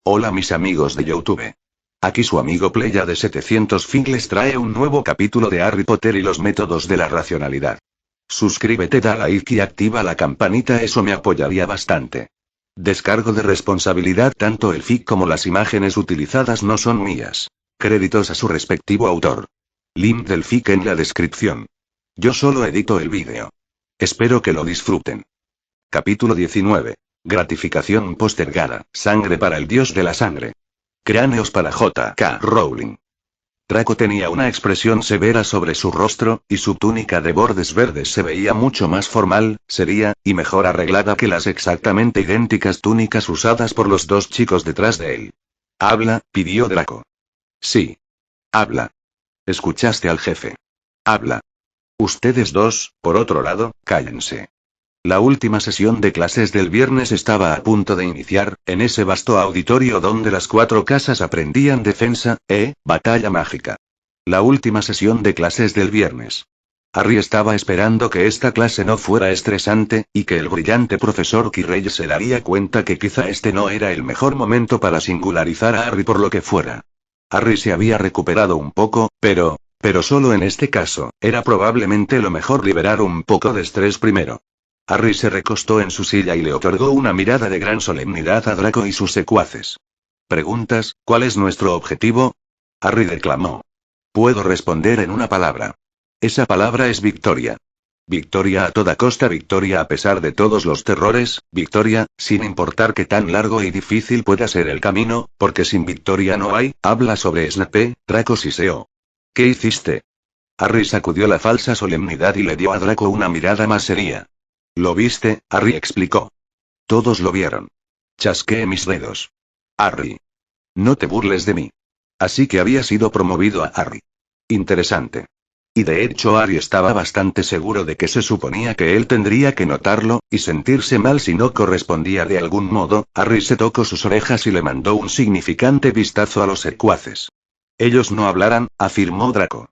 Hola mis amigos de YouTube. Aquí su amigo Playa de 700 Fin les trae un nuevo capítulo de Harry Potter y los métodos de la racionalidad. Suscríbete, da like y activa la campanita, eso me apoyaría bastante. Descargo de responsabilidad, tanto el fic como las imágenes utilizadas no son mías. Créditos a su respectivo autor. Link del fic en la descripción. Yo solo edito el vídeo. Espero que lo disfruten. Capítulo 19. Gratificación postergada. Sangre para el dios de la sangre. Cráneos para J.K. Rowling. Draco tenía una expresión severa sobre su rostro, y su túnica de bordes verdes se veía mucho más formal, seria, y mejor arreglada que las exactamente idénticas túnicas usadas por los dos chicos detrás de él. «Habla», pidió Draco. «Sí. Habla. Escuchaste al jefe. Habla. Ustedes dos, por otro lado, cállense». La última sesión de clases del viernes estaba a punto de iniciar, en ese vasto auditorio donde las 4 casas aprendían defensa, batalla mágica. La última sesión de clases del viernes. Harry estaba esperando que esta clase no fuera estresante, y que el brillante profesor Quirrell se daría cuenta que quizá este no era el mejor momento para singularizar a Harry por lo que fuera. Harry se había recuperado un poco, pero solo en este caso, era probablemente lo mejor liberar un poco de estrés primero. Harry se recostó en su silla y le otorgó una mirada de gran solemnidad a Draco y sus secuaces. «¿Preguntas, cuál es nuestro objetivo?», Harry declamó. «Puedo responder en una palabra. Esa palabra es victoria. Victoria a toda costa, victoria a pesar de todos los terrores, victoria, sin importar qué tan largo y difícil pueda ser el camino, porque sin victoria no hay». Habla sobre Snape, Draco siseó. «¿Qué hiciste?». Harry sacudió la falsa solemnidad y le dio a Draco una mirada más seria. «¿Lo viste?», Harry explicó. «Todos lo vieron. Chasqueé mis dedos». «Harry. No te burles de mí». Así que había sido promovido a Harry. Interesante. Y de hecho Harry estaba bastante seguro de que se suponía que él tendría que notarlo, y sentirse mal si no correspondía de algún modo. Harry se tocó sus orejas y le mandó un significante vistazo a los secuaces. «Ellos no hablarán», afirmó Draco.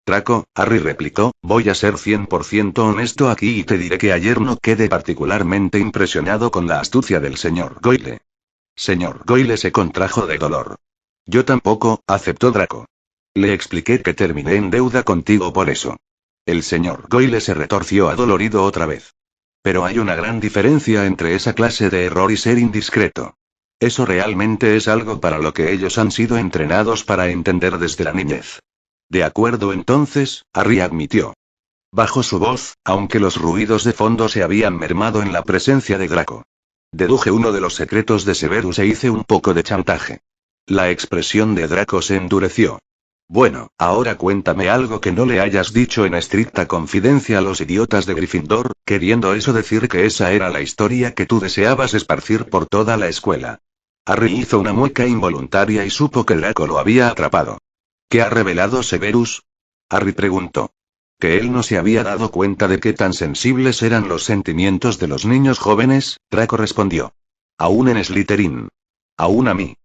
«Draco», Harry replicó, «voy a ser 100% honesto aquí y te diré que ayer no quedé particularmente impresionado con la astucia del señor Goyle». Señor Goyle se contrajo de dolor. «Yo tampoco», aceptó Draco. «Le expliqué que terminé en deuda contigo por eso». El señor Goyle se retorció adolorido otra vez. «Pero hay una gran diferencia entre esa clase de error y ser indiscreto. Eso realmente es algo para lo que ellos han sido entrenados para entender desde la niñez». «De acuerdo entonces», Harry admitió. Bajó su voz, aunque los ruidos de fondo se habían mermado en la presencia de Draco. «Deduje uno de los secretos de Severus e hice un poco de chantaje». La expresión de Draco se endureció. «Bueno, ahora cuéntame algo que no le hayas dicho en estricta confidencia a los idiotas de Gryffindor», queriendo eso decir que esa era la historia que tú deseabas esparcir por toda la escuela. Harry hizo una mueca involuntaria y supo que Draco lo había atrapado. «¿Qué ha revelado Severus?», Harry preguntó. Que él no se había dado cuenta de qué tan sensibles eran los sentimientos de los niños jóvenes, Draco respondió. «Aún en Slytherin. Aún a mí».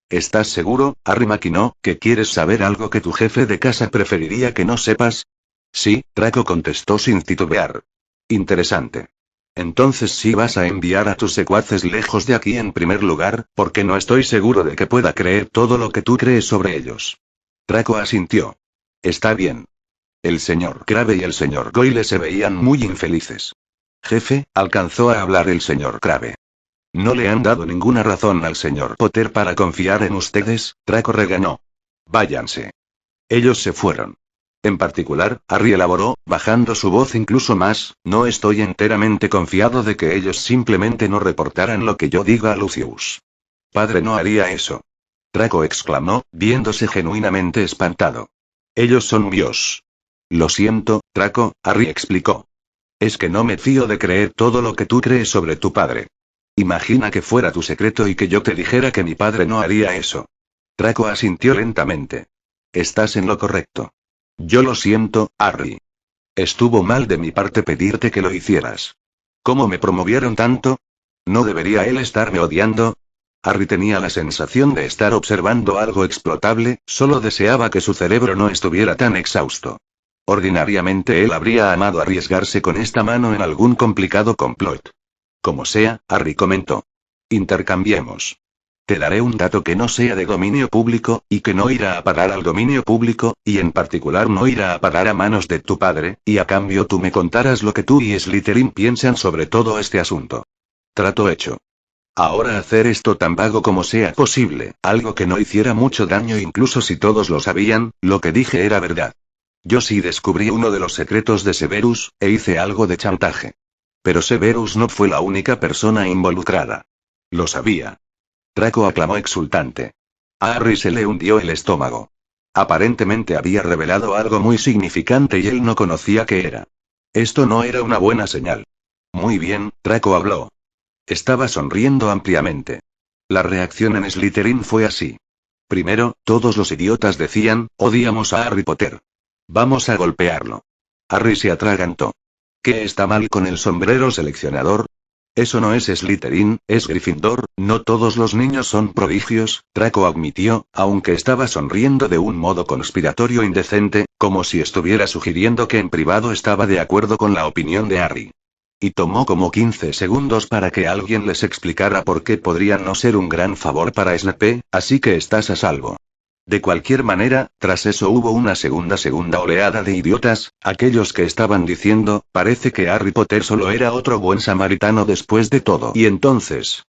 «¿Estás seguro?» Harry maquinó, «que quieres saber algo que tu jefe de casa preferiría que no sepas?» «Sí», Draco contestó sin titubear. «Interesante. Entonces sí vas a enviar a tus secuaces lejos de aquí en primer lugar, porque no estoy seguro de que pueda creer todo lo que tú crees sobre ellos». Draco asintió. «Está bien». El señor Crabbe y el señor Goyle se veían muy infelices. «Jefe», alcanzó a hablar el señor Crabbe. «No le han dado ninguna razón al señor Potter para confiar en ustedes», Draco regañó. «Váyanse». Ellos se fueron. En particular, Harry elaboró, bajando su voz incluso más, «no estoy enteramente confiado de que ellos simplemente no reportaran lo que yo diga a Lucius. Padre no haría eso». Draco exclamó, viéndose genuinamente espantado. «Ellos son míos». «Lo siento, Draco», Harry explicó. «Es que no me fío de creer todo lo que tú crees sobre tu padre. Imagina que fuera tu secreto y que yo te dijera que mi padre no haría eso». Draco asintió lentamente. «Estás en lo correcto. Yo lo siento, Harry. Estuvo mal de mi parte pedirte que lo hicieras. ¿Cómo me promovieron tanto? ¿No debería él estarme odiando?». Harry tenía la sensación de estar observando algo explotable, solo deseaba que su cerebro no estuviera tan exhausto. Ordinariamente él habría amado arriesgarse con esta mano en algún complicado complot. «Como sea», Harry comentó. «Intercambiemos». Te daré un dato que no sea de dominio público, y que no irá a parar al dominio público, y en particular no irá a parar a manos de tu padre, y a cambio tú me contarás lo que tú y Slytherin piensan sobre todo este asunto. Trato hecho. Ahora hacer esto tan vago como sea posible, algo que no hiciera mucho daño incluso si todos lo sabían, lo que dije era verdad. Yo sí descubrí uno de los secretos de Severus, e hice algo de chantaje. Pero Severus no fue la única persona involucrada. Lo sabía. Draco aclamó exultante. A Harry se le hundió el estómago. Aparentemente había revelado algo muy significante y él no conocía qué era. Esto no era una buena señal. Muy bien, Draco habló. Estaba sonriendo ampliamente. La reacción en Slytherin fue así. Primero, todos los idiotas decían, odiamos a Harry Potter. Vamos a golpearlo. Harry se atragantó. ¿Qué está mal con el sombrero seleccionador? Eso no es Slytherin, es Gryffindor, no todos los niños son prodigios, Draco admitió, aunque estaba sonriendo de un modo conspiratorio indecente, como si estuviera sugiriendo que en privado estaba de acuerdo con la opinión de Harry. Y tomó como 15 segundos para que alguien les explicara por qué podría no ser un gran favor para Snape, así que estás a salvo. De cualquier manera, tras eso hubo una segunda oleada de idiotas, aquellos que estaban diciendo, parece que Harry Potter solo era otro buen samaritano después de todo. ¿Y entonces?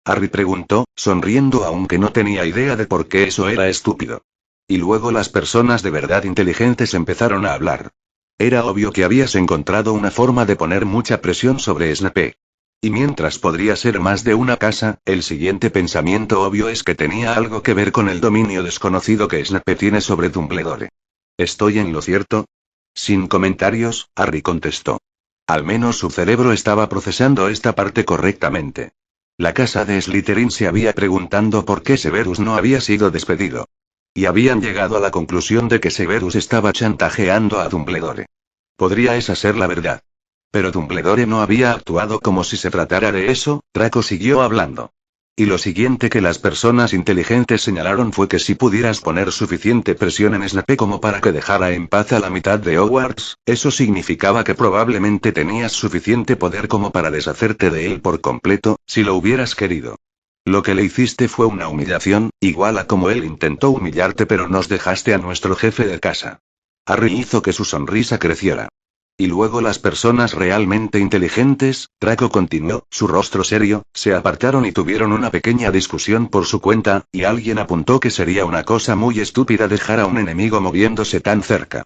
Harry preguntó, sonriendo aunque no tenía idea de por qué eso era estúpido. Y luego las personas de verdad inteligentes empezaron a hablar. Era obvio que habías encontrado una forma de poner mucha presión sobre Snape. Y mientras podría ser más de una casa, el siguiente pensamiento obvio es que tenía algo que ver con el dominio desconocido que Snape tiene sobre Dumbledore. ¿Estoy en lo cierto? Sin comentarios, Harry contestó. Al menos su cerebro estaba procesando esta parte correctamente. La casa de Slytherin se había preguntando por qué Severus no había sido despedido. Y habían llegado a la conclusión de que Severus estaba chantajeando a Dumbledore. ¿Podría esa ser la verdad? Pero Dumbledore no había actuado como si se tratara de eso, Draco siguió hablando. Y lo siguiente que las personas inteligentes señalaron fue que si pudieras poner suficiente presión en Snape como para que dejara en paz a la mitad de Hogwarts, eso significaba que probablemente tenías suficiente poder como para deshacerte de él por completo, si lo hubieras querido. Lo que le hiciste fue una humillación, igual a como él intentó humillarte pero nos dejaste a nuestro jefe de casa. Harry hizo que su sonrisa creciera. Y luego las personas realmente inteligentes, Draco continuó, su rostro serio, se apartaron y tuvieron una pequeña discusión por su cuenta, y alguien apuntó que sería una cosa muy estúpida dejar a un enemigo moviéndose tan cerca.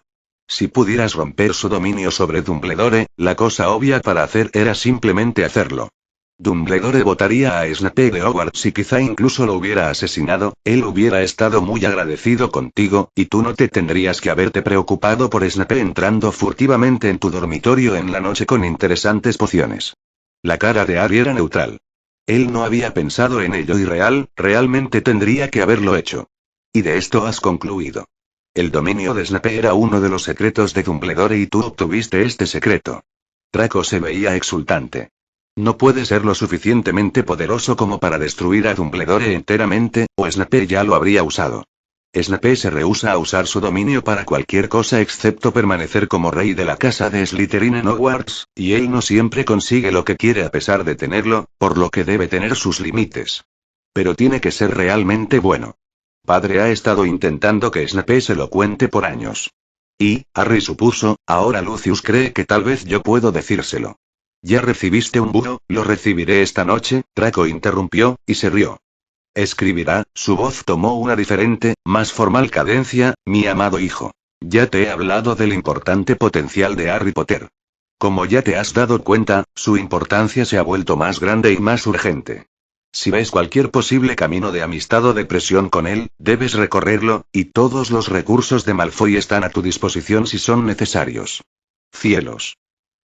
Si pudieras romper su dominio sobre Dumbledore, la cosa obvia para hacer era simplemente hacerlo. Dumbledore votaría a Snape de Hogwarts y quizá incluso lo hubiera asesinado, él hubiera estado muy agradecido contigo, y tú no te tendrías que haberte preocupado por Snape entrando furtivamente en tu dormitorio en la noche con interesantes pociones. La cara de Harry era neutral. Él no había pensado en ello y realmente tendría que haberlo hecho. Y de esto has concluido. El dominio de Snape era uno de los secretos de Dumbledore y tú obtuviste este secreto. Draco se veía exultante. No puede ser lo suficientemente poderoso como para destruir a Dumbledore enteramente, o Snape ya lo habría usado. Snape se rehúsa a usar su dominio para cualquier cosa excepto permanecer como rey de la casa de Slytherin en Hogwarts, y él no siempre consigue lo que quiere a pesar de tenerlo, por lo que debe tener sus límites. Pero tiene que ser realmente bueno. Padre ha estado intentando que Snape se lo cuente por años. Y, Harry supuso, ahora Lucius cree que tal vez yo puedo decírselo. ¿Ya recibiste un búho? Lo recibiré esta noche, Draco interrumpió, y se rió. Escribirá, su voz tomó una diferente, más formal cadencia, mi amado hijo. Ya te he hablado del importante potencial de Harry Potter. Como ya te has dado cuenta, su importancia se ha vuelto más grande y más urgente. Si ves cualquier posible camino de amistad o de presión con él, debes recorrerlo, y todos los recursos de Malfoy están a tu disposición si son necesarios. Cielos.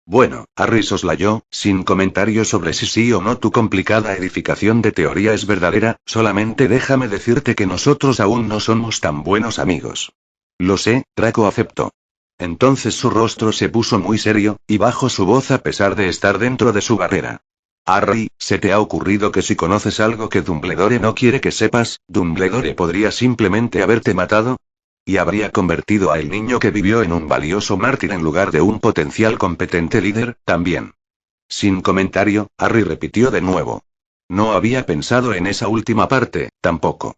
Bueno, Harry soslayó, sin comentarios sobre si sí o no tu complicada edificación de teoría es verdadera, solamente déjame decirte que nosotros aún no somos tan buenos amigos. Lo sé, Draco aceptó. Entonces su rostro se puso muy serio, y bajó su voz a pesar de estar dentro de su barrera. Harry, ¿se te ha ocurrido que si conoces algo que Dumbledore no quiere que sepas, Dumbledore podría simplemente haberte matado? Y habría convertido a el niño que vivió en un valioso mártir en lugar de un potencial competente líder, también. Sin comentario, Harry repitió de nuevo. No había pensado en esa última parte, tampoco.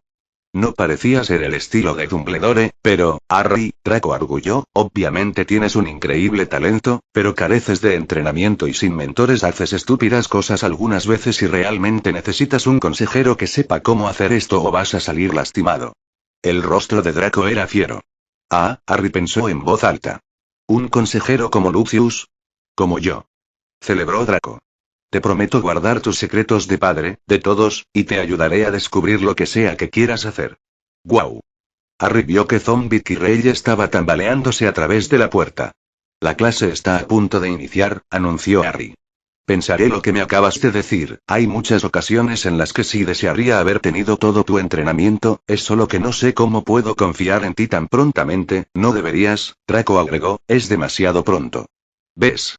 No parecía ser el estilo de Dumbledore, pero, Harry, Draco arguyó, obviamente tienes un increíble talento, pero careces de entrenamiento y sin mentores haces estúpidas cosas algunas veces y realmente necesitas un consejero que sepa cómo hacer esto o vas a salir lastimado. El rostro de Draco era fiero. Ah, Harry pensó en voz alta. ¿Un consejero como Lucius? Como yo. Celebró Draco. Te prometo guardar tus secretos de padre, de todos, y te ayudaré a descubrir lo que sea que quieras hacer. ¡Guau! Harry vio que Zombie Kirrell estaba tambaleándose a través de la puerta. La clase está a punto de iniciar, anunció Harry. Pensaré lo que me acabas de decir, hay muchas ocasiones en las que sí desearía haber tenido todo tu entrenamiento, es solo que no sé cómo puedo confiar en ti tan prontamente, no deberías, Draco agregó, es demasiado pronto. ¿Ves?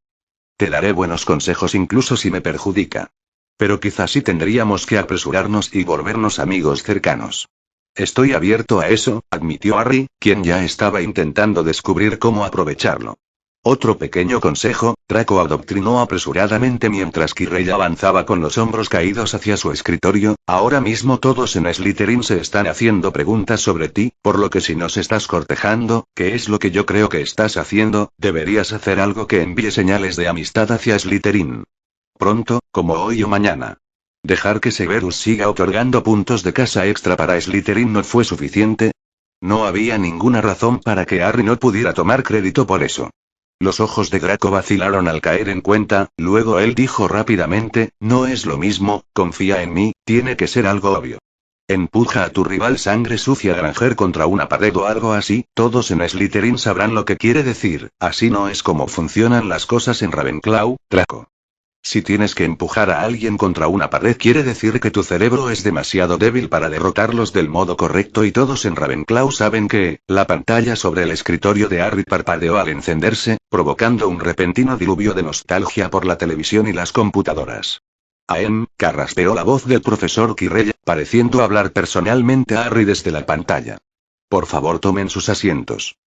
Te daré buenos consejos incluso si me perjudica. Pero quizás sí tendríamos que apresurarnos y volvernos amigos cercanos. Estoy abierto a eso, admitió Harry, quien ya estaba intentando descubrir cómo aprovecharlo. Otro pequeño consejo, Draco adoctrinó apresuradamente mientras Kirrell avanzaba con los hombros caídos hacia su escritorio, ahora mismo todos en Slytherin se están haciendo preguntas sobre ti, por lo que si nos estás cortejando, que es lo que yo creo que estás haciendo, deberías hacer algo que envíe señales de amistad hacia Slytherin. Pronto, como hoy o mañana. Dejar que Severus siga otorgando puntos de casa extra para Slytherin no fue suficiente. No había ninguna razón para que Harry no pudiera tomar crédito por eso. Los ojos de Draco vacilaron al caer en cuenta, luego él dijo rápidamente, no es lo mismo, confía en mí, tiene que ser algo obvio. Empuja a tu rival sangre sucia Granger contra una pared o algo así, todos en Slytherin sabrán lo que quiere decir, así no es como funcionan las cosas en Ravenclaw, Draco. Si tienes que empujar a alguien contra una pared quiere decir que tu cerebro es demasiado débil para derrotarlos del modo correcto y todos en Ravenclaw saben que, la pantalla sobre el escritorio de Harry parpadeó al encenderse, provocando un repentino diluvio de nostalgia por la televisión y las computadoras. Carraspeó la voz del profesor Kirrell, pareciendo hablar personalmente a Harry desde la pantalla. Por favor tomen sus asientos.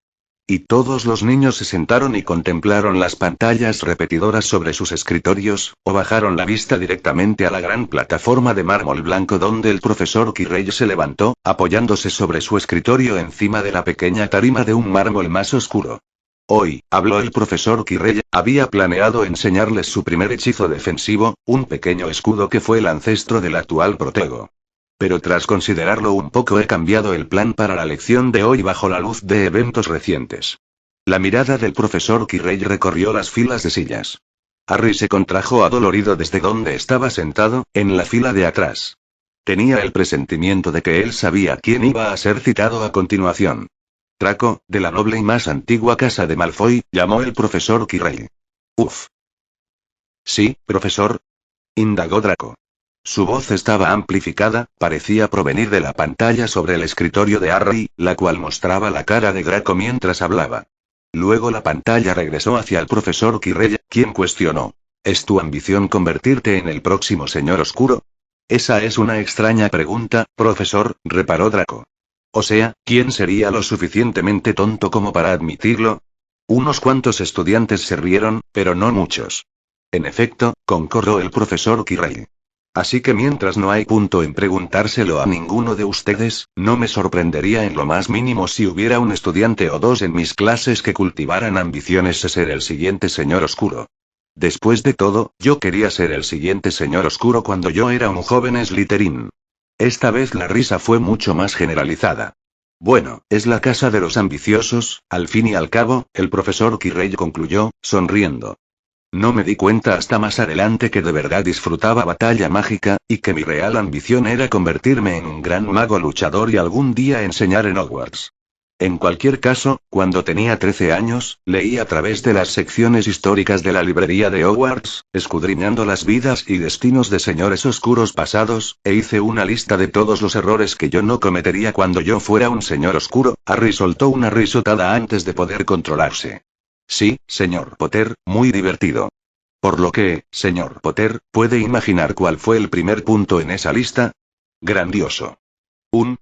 Y todos los niños se sentaron y contemplaron las pantallas repetidoras sobre sus escritorios, o bajaron la vista directamente a la gran plataforma de mármol blanco donde el profesor Kirrell se levantó, apoyándose sobre su escritorio encima de la pequeña tarima de un mármol más oscuro. Hoy, habló el profesor Kirrell, había planeado enseñarles su primer hechizo defensivo, un pequeño escudo que fue el ancestro del actual protego. Pero tras considerarlo un poco he cambiado el plan para la lección de hoy bajo la luz de eventos recientes. La mirada del profesor Kirrell recorrió las filas de sillas. Harry se contrajo adolorido desde donde estaba sentado, en la fila de atrás. Tenía el presentimiento de que él sabía quién iba a ser citado a continuación. Draco, de la noble y más antigua casa de Malfoy, llamó el profesor Kirrell. Uf. Sí, profesor. Indagó Draco. Su voz estaba amplificada, parecía provenir de la pantalla sobre el escritorio de Harry, la cual mostraba la cara de Draco mientras hablaba. Luego la pantalla regresó hacia el profesor Kirrell, quien cuestionó. ¿Es tu ambición convertirte en el próximo Señor Oscuro? Esa es una extraña pregunta, profesor, reparó Draco. O sea, ¿quién sería lo suficientemente tonto como para admitirlo? Unos cuantos estudiantes se rieron, pero no muchos. En efecto, concordó el profesor Kirrell. Así que mientras no hay punto en preguntárselo a ninguno de ustedes, no me sorprendería en lo más mínimo si hubiera un estudiante o dos en mis clases que cultivaran ambiciones de ser el siguiente Señor Oscuro. Después de todo, yo quería ser el siguiente Señor Oscuro cuando yo era un joven Slytherin. Esta vez la risa fue mucho más generalizada. Bueno, es la casa de los ambiciosos, al fin y al cabo, el profesor Kirrell concluyó, sonriendo. No me di cuenta hasta más adelante que de verdad disfrutaba Batalla Mágica, y que mi real ambición era convertirme en un gran mago luchador y algún día enseñar en Hogwarts. En cualquier caso, cuando tenía 13 años, leí a través de las secciones históricas de la librería de Hogwarts, escudriñando las vidas y destinos de señores oscuros pasados, e hice una lista de todos los errores que yo no cometería cuando yo fuera un señor oscuro. Harry soltó una risotada antes de poder controlarse. Sí, señor Potter, muy divertido. Por lo que, señor Potter, ¿puede imaginar cuál fue el primer punto en esa lista? Grandioso.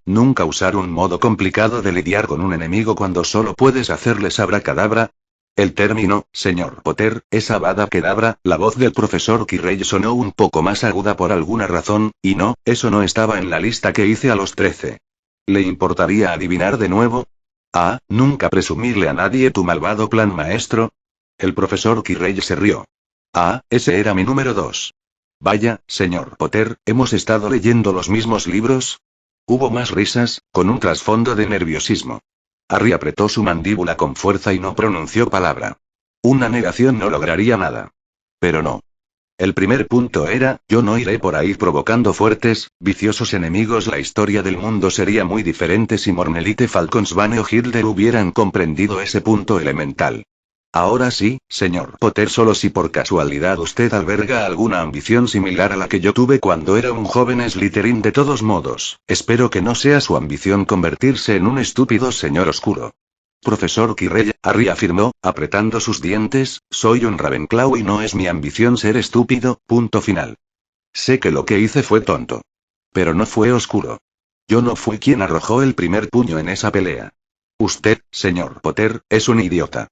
Nunca usar un modo complicado de lidiar con un enemigo cuando solo puedes hacerles abracadabra. El término, señor Potter, es Avada Kedavra. La voz del profesor Quirrell sonó un poco más aguda por alguna razón, y no, eso no estaba en la lista que hice a los 13. ¿Le importaría adivinar de nuevo? Ah, nunca presumirle a nadie tu malvado plan maestro. El profesor Quirrell se rió. Ah, ese era mi número 2. Vaya, señor Potter, ¿hemos estado leyendo los mismos libros? Hubo más risas, con un trasfondo de nerviosismo. Harry apretó su mandíbula con fuerza y no pronunció palabra. Una negación no lograría nada. Pero no. El primer punto era, yo no iré por ahí provocando fuertes, viciosos enemigos. La historia del mundo sería muy diferente si Mormelite Falconsbane o Hitler hubieran comprendido ese punto elemental. Ahora sí, señor Potter, solo si por casualidad usted alberga alguna ambición similar a la que yo tuve cuando era un joven Slytherin. De todos modos, espero que no sea su ambición convertirse en un estúpido señor oscuro. Profesor Quirrell, Harry afirmó, apretando sus dientes, soy un Ravenclaw y no es mi ambición ser estúpido, punto final. Sé que lo que hice fue tonto. Pero no fue oscuro. Yo no fui quien arrojó el primer puño en esa pelea. Usted, señor Potter, es un idiota.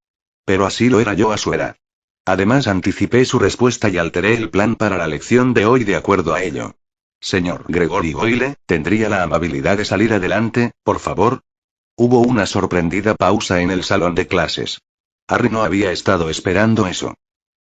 Pero así lo era yo a su edad. Además anticipé su respuesta y alteré el plan para la lección de hoy de acuerdo a ello. Señor Gregory Goyle, ¿tendría la amabilidad de salir adelante, por favor? Hubo una sorprendida pausa en el salón de clases. Harry no había estado esperando eso.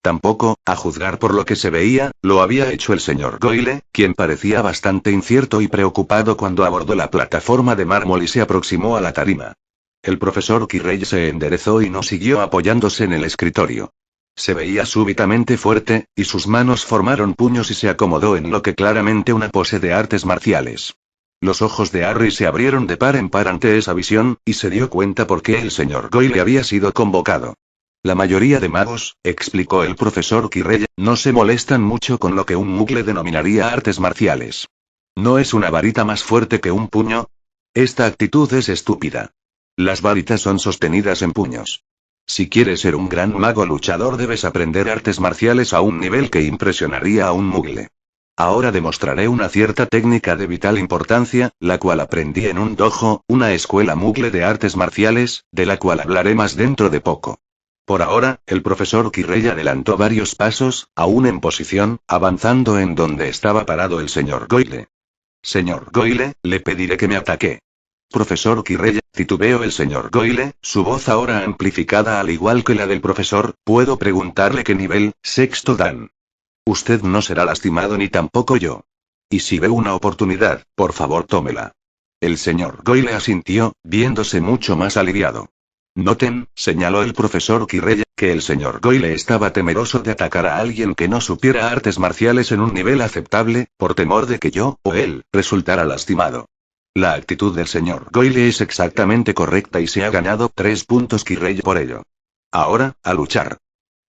Tampoco, a juzgar por lo que se veía, lo había hecho el señor Goyle, quien parecía bastante incierto y preocupado cuando abordó la plataforma de mármol y se aproximó a la tarima. El profesor Quirrell se enderezó y no siguió apoyándose en el escritorio. Se veía súbitamente fuerte, y sus manos formaron puños y se acomodó en lo que claramente una pose de artes marciales. Los ojos de Harry se abrieron de par en par ante esa visión, y se dio cuenta por qué el señor Goyle había sido convocado. La mayoría de magos, explicó el profesor Quirrell, no se molestan mucho con lo que un mugle denominaría artes marciales. ¿No es una varita más fuerte que un puño? Esta actitud es estúpida. Las varitas son sostenidas en puños. Si quieres ser un gran mago luchador debes aprender artes marciales a un nivel que impresionaría a un mugle. Ahora demostraré una cierta técnica de vital importancia, la cual aprendí en un dojo, una escuela mugle de artes marciales, de la cual hablaré más dentro de poco. Por ahora, el profesor Quirrell adelantó varios pasos, aún en posición, avanzando en donde estaba parado el señor Goyle. Señor Goyle, le pediré que me ataque. Profesor Quirrell, titubeó el señor Goyle, su voz ahora amplificada al igual que la del profesor, ¿puedo preguntarle qué nivel, sexto dan? Usted no será lastimado ni tampoco yo. Y si ve una oportunidad, por favor tómela. El señor Goyle asintió, viéndose mucho más aliviado. Noten, señaló el profesor Quirrell, que el señor Goyle estaba temeroso de atacar a alguien que no supiera artes marciales en un nivel aceptable, por temor de que yo, o él, resultara lastimado. La actitud del señor Goyle es exactamente correcta y se ha ganado 3 puntos Quirrell por ello. Ahora, a luchar.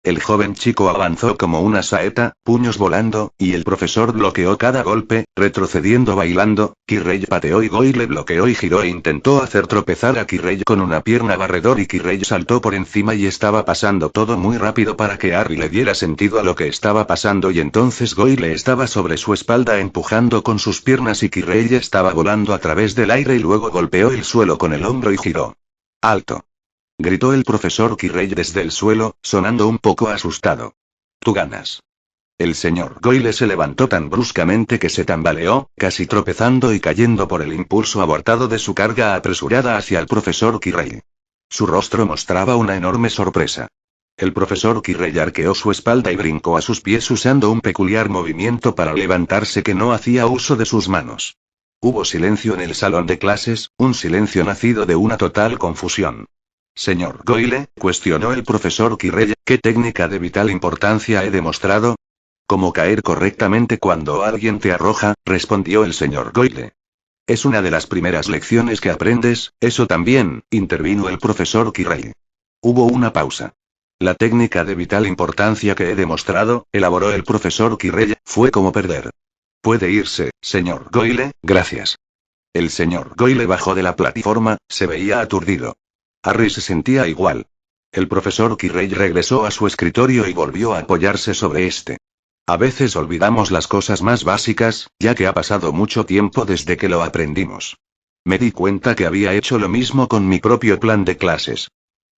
El joven chico avanzó como una saeta, puños volando, y el profesor bloqueó cada golpe, retrocediendo bailando. Quirrell pateó y Goyle bloqueó y giró e intentó hacer tropezar a Quirrell con una pierna barredor y Quirrell saltó por encima y estaba pasando todo muy rápido para que Harry le diera sentido a lo que estaba pasando y entonces Goyle estaba sobre su espalda empujando con sus piernas y Quirrell estaba volando a través del aire y luego golpeó el suelo con el hombro y giró. ¡Alto! Gritó el profesor Quirrell desde el suelo, sonando un poco asustado. Tú ganas. El señor Goyle se levantó tan bruscamente que se tambaleó, casi tropezando y cayendo por el impulso abortado de su carga apresurada hacia el profesor Quirrell. Su rostro mostraba una enorme sorpresa. El profesor Quirrell arqueó su espalda y brincó a sus pies usando un peculiar movimiento para levantarse que no hacía uso de sus manos. Hubo silencio en el salón de clases, un silencio nacido de una total confusión. Señor Goyle, cuestionó el profesor Quirrell, ¿qué técnica de vital importancia he demostrado? Cómo caer correctamente cuando alguien te arroja, respondió el señor Goyle. Es una de las primeras lecciones que aprendes, eso también, intervino el profesor Quirrell. Hubo una pausa. La técnica de vital importancia que he demostrado, elaboró el profesor Quirrell, fue como perder. Puede irse, señor Goyle, gracias. El señor Goyle bajó de la plataforma, se veía aturdido. Harry se sentía igual. El profesor Quirrell regresó a su escritorio y volvió a apoyarse sobre este. A veces olvidamos las cosas más básicas, ya que ha pasado mucho tiempo desde que lo aprendimos. Me di cuenta que había hecho lo mismo con mi propio plan de clases.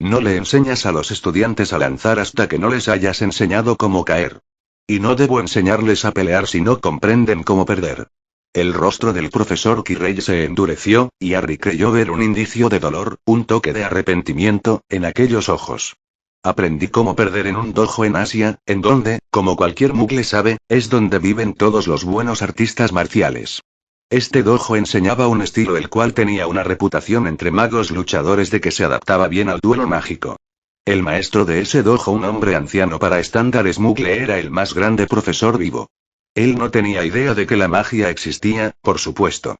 No le enseñas a los estudiantes a lanzar hasta que no les hayas enseñado cómo caer. Y no debo enseñarles a pelear si no comprenden cómo perder. El rostro del profesor Kirei se endureció, y Harry creyó ver un indicio de dolor, un toque de arrepentimiento, en aquellos ojos. Aprendí cómo perder en un dojo en Asia, en donde, como cualquier mugle sabe, es donde viven todos los buenos artistas marciales. Este dojo enseñaba un estilo el cual tenía una reputación entre magos luchadores de que se adaptaba bien al duelo mágico. El maestro de ese dojo, un hombre anciano para estándares mugle, era el más grande profesor vivo. Él no tenía idea de que la magia existía, por supuesto.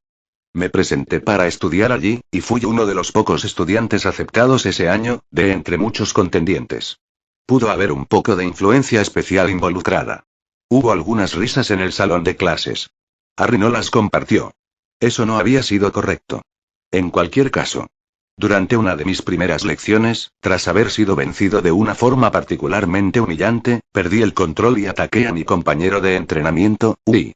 Me presenté para estudiar allí, y fui uno de los pocos estudiantes aceptados ese año, de entre muchos contendientes. Pudo haber un poco de influencia especial involucrada. Hubo algunas risas en el salón de clases. Harry no las compartió. Eso no había sido correcto. En cualquier caso. Durante una de mis primeras lecciones, tras haber sido vencido de una forma particularmente humillante, perdí el control y ataqué a mi compañero de entrenamiento, Ui.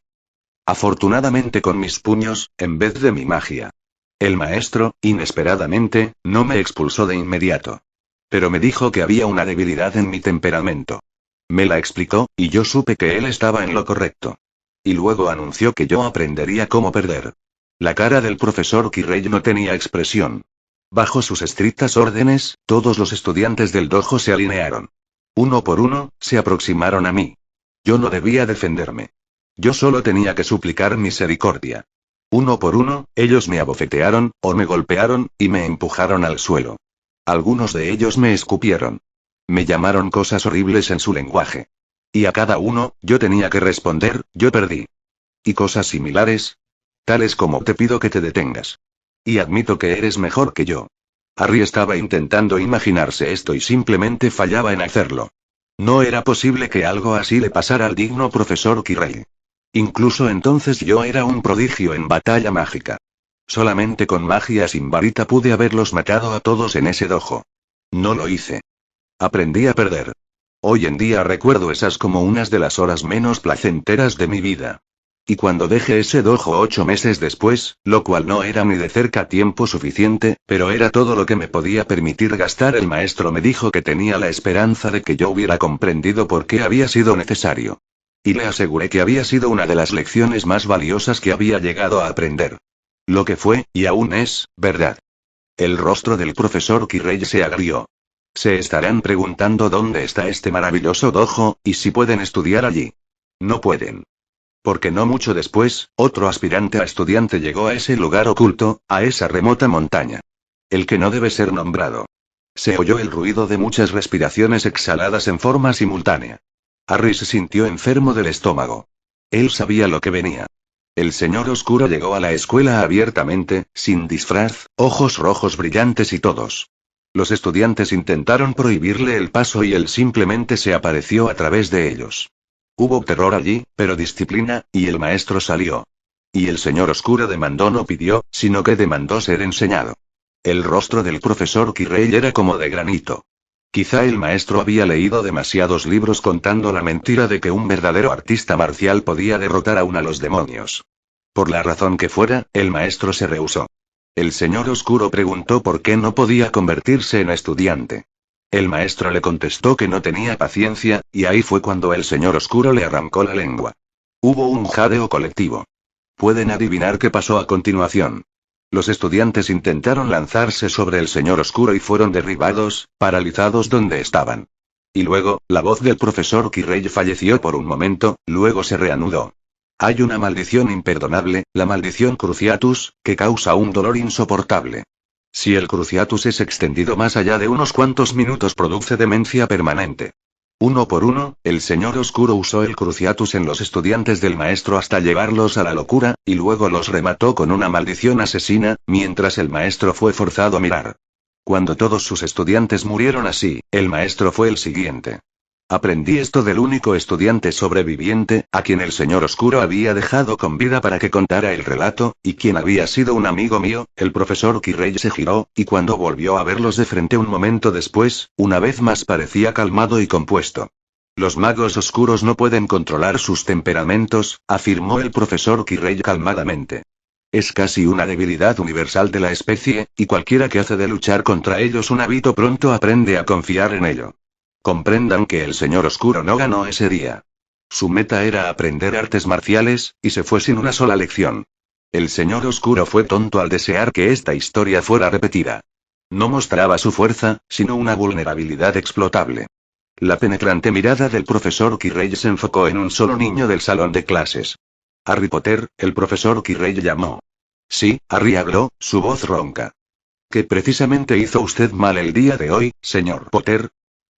Afortunadamente con mis puños, en vez de mi magia. El maestro, inesperadamente, no me expulsó de inmediato. Pero me dijo que había una debilidad en mi temperamento. Me la explicó, y yo supe que él estaba en lo correcto. Y luego anunció que yo aprendería cómo perder. La cara del profesor Kirei no tenía expresión. Bajo sus estrictas órdenes, todos los estudiantes del dojo se alinearon. Uno por uno, se aproximaron a mí. Yo no debía defenderme. Yo solo tenía que suplicar misericordia. Uno por uno, ellos me abofetearon, o me golpearon, y me empujaron al suelo. Algunos de ellos me escupieron. Me llamaron cosas horribles en su lenguaje. Y a cada uno, yo tenía que responder, yo perdí. Y cosas similares. Tales como te pido que te detengas. Y admito que eres mejor que yo. Harry estaba intentando imaginarse esto y simplemente fallaba en hacerlo. No era posible que algo así le pasara al digno profesor Kirei. Incluso entonces yo era un prodigio en batalla mágica. Solamente con magia sin varita pude haberlos matado a todos en ese dojo. No lo hice. Aprendí a perder. Hoy en día recuerdo esas como unas de las horas menos placenteras de mi vida. Y cuando dejé ese dojo 8 meses después, lo cual no era ni de cerca tiempo suficiente, pero era todo lo que me podía permitir gastar, el maestro me dijo que tenía la esperanza de que yo hubiera comprendido por qué había sido necesario. Y le aseguré que había sido una de las lecciones más valiosas que había llegado a aprender. Lo que fue, y aún es, verdad. El rostro del profesor Kirei se agrió. Se estarán preguntando dónde está este maravilloso dojo, y si pueden estudiar allí. No pueden. Porque no mucho después, otro aspirante a estudiante llegó a ese lugar oculto, a esa remota montaña. El que no debe ser nombrado. Se oyó el ruido de muchas respiraciones exhaladas en forma simultánea. Harry se sintió enfermo del estómago. Él sabía lo que venía. El señor oscuro llegó a la escuela abiertamente, sin disfraz, ojos rojos brillantes y todos. Los estudiantes intentaron prohibirle el paso y él simplemente se apareció a través de ellos. Hubo terror allí, pero disciplina, y el maestro salió. Y el señor oscuro demandó, no pidió, sino que demandó ser enseñado. El rostro del profesor Kirei era como de granito. Quizá el maestro había leído demasiados libros contando la mentira de que un verdadero artista marcial podía derrotar aún a los demonios. Por la razón que fuera, el maestro se rehusó. El señor oscuro preguntó por qué no podía convertirse en estudiante. El maestro le contestó que no tenía paciencia, y ahí fue cuando el señor oscuro le arrancó la lengua. Hubo un jadeo colectivo. ¿Pueden adivinar qué pasó a continuación? Los estudiantes intentaron lanzarse sobre el señor oscuro y fueron derribados, paralizados donde estaban. Y luego, la voz del profesor Kirei falleció por un momento, luego se reanudó. Hay una maldición imperdonable, la maldición Cruciatus, que causa un dolor insoportable. Si el Cruciatus es extendido más allá de unos cuantos minutos produce demencia permanente. Uno por uno, el señor oscuro usó el Cruciatus en los estudiantes del maestro hasta llevarlos a la locura, y luego los remató con una maldición asesina, mientras el maestro fue forzado a mirar. Cuando todos sus estudiantes murieron así, el maestro fue el siguiente. Aprendí esto del único estudiante sobreviviente, a quien el señor oscuro había dejado con vida para que contara el relato, y quien había sido un amigo mío. El profesor Kirei se giró, y cuando volvió a verlos de frente un momento después, una vez más parecía calmado y compuesto. Los magos oscuros no pueden controlar sus temperamentos, afirmó el profesor Kirei calmadamente. Es casi una debilidad universal de la especie, y cualquiera que hace de luchar contra ellos un hábito pronto aprende a confiar en ello. Comprendan que el Señor Oscuro no ganó ese día. Su meta era aprender artes marciales, y se fue sin una sola lección. El Señor Oscuro fue tonto al desear que esta historia fuera repetida. No mostraba su fuerza, sino una vulnerabilidad explotable. La penetrante mirada del profesor Quirrell se enfocó en un solo niño del salón de clases. Harry Potter, el profesor Quirrell llamó. Sí, Harry habló, su voz ronca. ¿Qué precisamente hizo usted mal el día de hoy, señor Potter?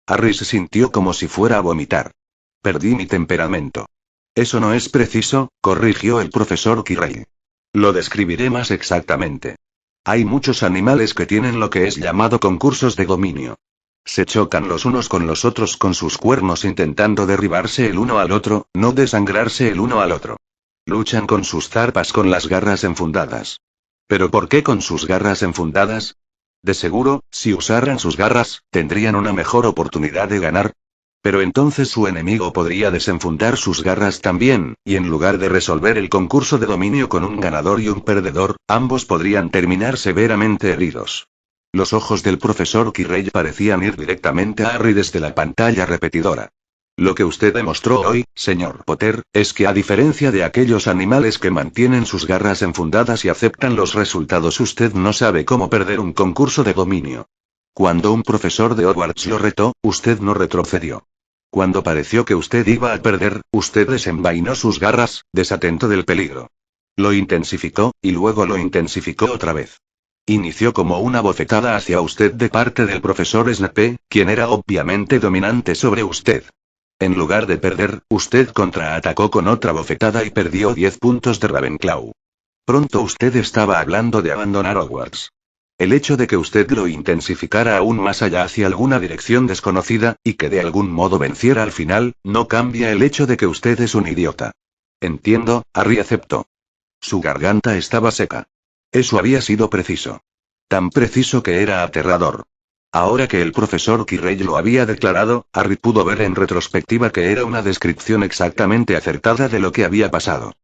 Harry se sintió como si fuera a vomitar. Perdí mi temperamento. Eso no es preciso, corrigió el profesor Quirrell. Lo describiré más exactamente. Hay muchos animales que tienen lo que es llamado concursos de dominio. Se chocan los unos con los otros con sus cuernos intentando derribarse el uno al otro, no desangrarse el uno al otro. Luchan con sus zarpas con las garras enfundadas. ¿Pero por qué con sus garras enfundadas? De seguro, si usaran sus garras, tendrían una mejor oportunidad de ganar. Pero entonces su enemigo podría desenfundar sus garras también, y en lugar de resolver el concurso de dominio con un ganador y un perdedor, ambos podrían terminar severamente heridos. Los ojos del profesor Quirrell parecían ir directamente a Harry desde la pantalla repetidora. Lo que usted demostró hoy, señor Potter, es que a diferencia de aquellos animales que mantienen sus garras enfundadas y aceptan los resultados, usted no sabe cómo perder un concurso de dominio. Cuando un profesor de Hogwarts lo retó, usted no retrocedió. Cuando pareció que usted iba a perder, usted desenvainó sus garras, desatento del peligro. Lo intensificó, y luego lo intensificó otra vez. Inició como una bofetada hacia usted de parte del profesor Snape, quien era obviamente dominante sobre usted. En lugar de perder, usted contraatacó con otra bofetada y perdió 10 puntos de Ravenclaw. Pronto usted estaba hablando de abandonar Hogwarts. El hecho de que usted lo intensificara aún más allá hacia alguna dirección desconocida, y que de algún modo venciera al final, no cambia el hecho de que usted es un idiota. Entiendo, Harry aceptó. Su garganta estaba seca. Eso había sido preciso. Tan preciso que era aterrador. Ahora que el profesor Quirrell lo había declarado, Harry pudo ver en retrospectiva que era una descripción exactamente acertada de lo que había pasado.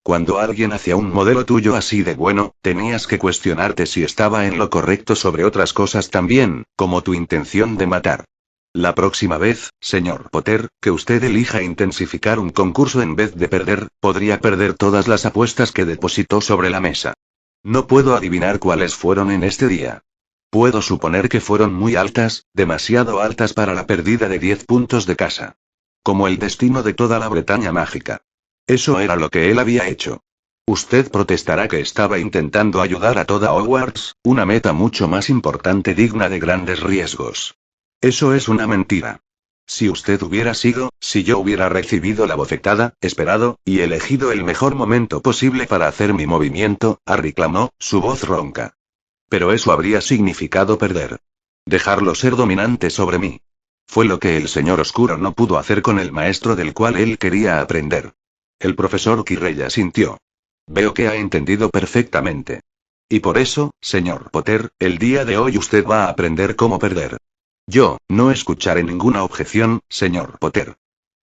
Cuando alguien hacía un modelo tuyo así de bueno, tenías que cuestionarte si estaba en lo correcto sobre otras cosas también, como tu intención de matar. La próxima vez, señor Potter, que usted elija intensificar un concurso en vez de perder, podría perder todas las apuestas que depositó sobre la mesa. No puedo adivinar cuáles fueron en este día. Puedo suponer que fueron muy altas, demasiado altas para la pérdida de 10 puntos de casa. Como el destino de toda la Bretaña mágica. Eso era lo que él había hecho. Usted protestará que estaba intentando ayudar a toda Hogwarts, una meta mucho más importante digna de grandes riesgos. Eso es una mentira. Si usted hubiera sido, si yo hubiera recibido la bofetada, esperado, y elegido el mejor momento posible para hacer mi movimiento, Harry clamó, su voz ronca. Pero eso habría significado perder. Dejarlo ser dominante sobre mí. Fue lo que el Señor Oscuro no pudo hacer con el maestro del cual él quería aprender. El profesor Quirrell asintió. Veo que ha entendido perfectamente. Y por eso, señor Potter, el día de hoy usted va a aprender cómo perder. Yo, no escucharé ninguna objeción, señor Potter.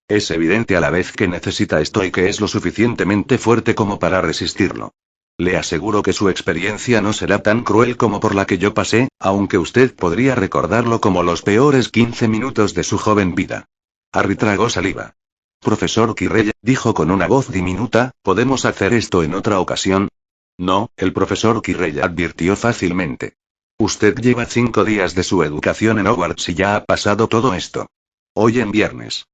Es evidente a la vez que necesita esto y que es lo suficientemente fuerte como para resistirlo. Le aseguro que su experiencia no será tan cruel como por la que yo pasé, aunque usted podría recordarlo como los peores 15 minutos de su joven vida. Harry tragó saliva. Profesor Quirrell, dijo con una voz diminuta, ¿podemos hacer esto en otra ocasión? No, el profesor Quirrell advirtió fácilmente. Usted lleva 5 días de su educación en Hogwarts y ya ha pasado todo esto. Hoy en viernes.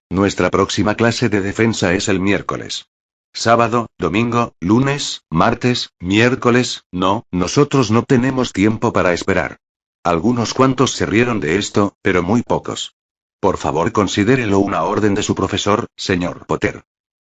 Nuestra próxima clase de defensa es el miércoles. Sábado, domingo, lunes, martes, miércoles, no, nosotros no tenemos tiempo para esperar. Algunos cuantos se rieron de esto, pero muy pocos. Por favor, considérelo una orden de su profesor, señor Potter.